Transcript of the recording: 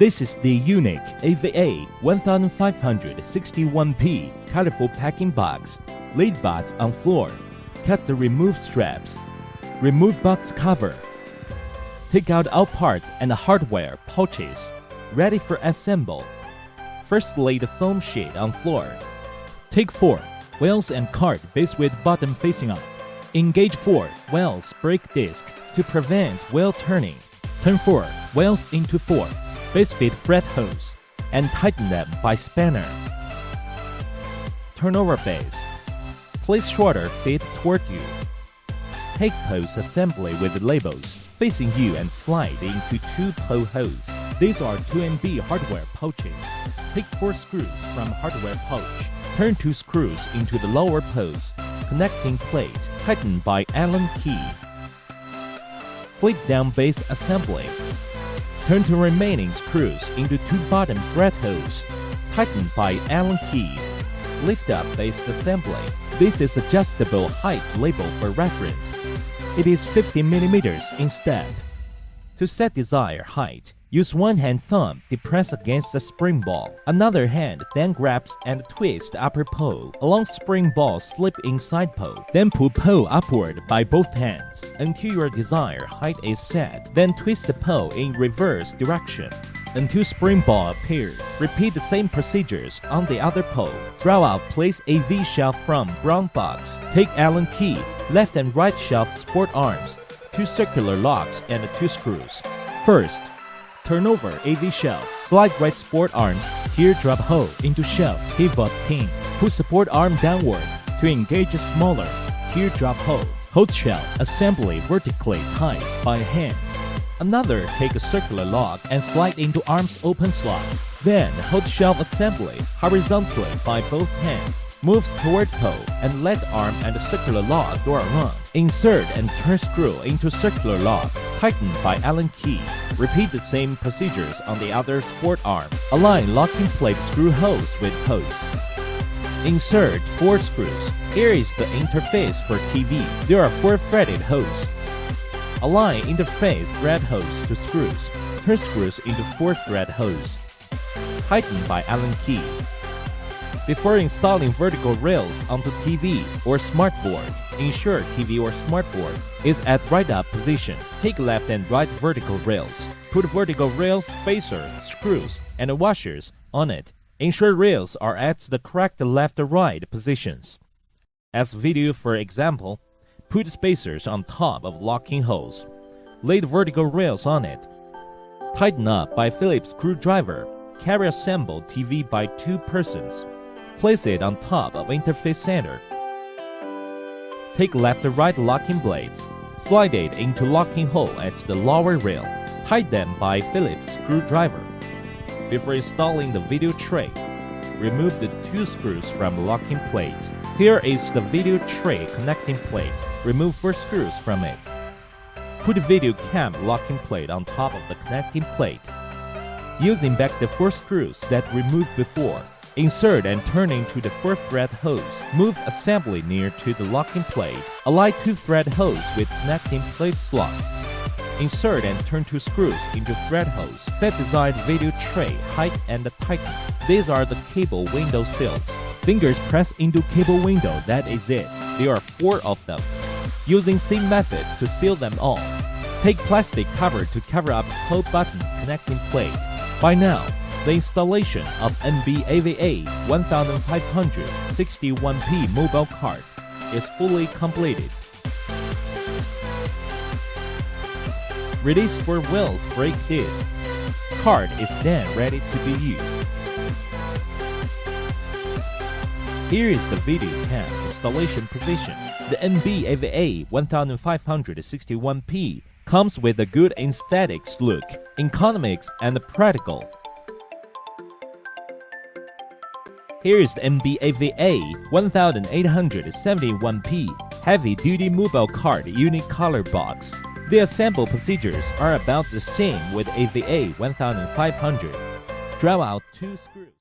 This is the unique AVA 1561P colorful packing box. Lead box on floor. Cut the remove straps. Remove box cover. Take out all parts and hardware pouches. Ready for assemble. First lay the foam sheet on floor. Take 4 wheels and cart base with bottom facing up. Engage 4 wheels brake disc to prevent wheel turning. Turn 4 wheels into 4 base fit fret hose and tighten them by spanner. Turn over base. Place shorter feet toward you. Take post assembly with labels facing you and slide into 2 pole holes. These are 2MB hardware pouches. Take 4 screws from hardware pouch. Turn 2 screws into the lower post. Connecting plate tightened by Allen key. Flip down base assembly. Turn 2 remaining screws into 2 bottom thread holes. Tightened by Allen key. Lift up base assembly. This is adjustable height label for reference. It is 50 mm instead. To set desired height, use one hand thumb to press against the spring ball. Another hand then grabs and twists upper pole along spring ball slip inside pole. Then pull pole upward by both hands until your desired height is set. Then twist the pole in reverse direction until spring ball appears. Repeat the same procedures on the other pole. Draw out place AV shelf from brown box. Take Allen key, left and right shelf support arms, 2 circular locks and 2 screws. First, turn over AV shelf. Slide right support arms, teardrop hole into shelf pivot pin. Push support arm downward to engage a smaller teardrop hole. Hold shelf assembly vertically tight by hand. Another, take a circular lock and slide into arms open slot. Then hold shelf assembly horizontally by both hands. Moves toward pole and let arm and circular lock go around. Insert and turn screw into circular lock, tightened by Allen key. Repeat the same procedures on the other support arm. Align locking plate screw holes with post. Insert 4 screws. Here is the interface for TV. There are 4 threaded holes. Align interface thread hose to screws. Turn screws into 4 thread hose. Tightened by Allen key. Before installing vertical rails onto TV or smartboard, ensure TV or smartboard is at right up position. Take left and right vertical rails. Put vertical rails, spacer, screws, and washers on it. Ensure rails are at the correct left-right positions. As video for example, put spacers on top of locking holes. Lay the vertical rails on it. Tighten up by Phillips screwdriver. Carry assembled TV by 2 persons. Place it on top of interface center. Take left and right locking blades. Slide it into locking hole at the lower rail. Tighten them by Phillips screwdriver. Before installing the video tray, remove the 2 screws from locking plate. Here is the video tray connecting plate. Remove 4 screws from it. Put the video cam locking plate on top of the connecting plate. Using back the 4 screws that removed before, insert and turn into the 4 thread hose. Move assembly near to the locking plate. Align 2 thread hose with connecting plate slots. Insert and turn 2 screws into thread hose. Set desired video tray height and tighten. These are the cable window seals. Fingers press into cable window, that is it. There are 4 of them. Using same method to seal them all. Take plastic cover to cover up pole button connecting plate. By now, the installation of NB-AVA 1561P mobile cart is fully completed. Release 4 wheels brake disc. Cart is then ready to be used. Here is the video cam installation position. The NB-AVA 1561P comes with a good aesthetics look, economics and practical. Here is the NB-AVA 1871P heavy-duty mobile cart unique color box. The assemble procedures are about the same with AVA 1500. Draw out 2 screws.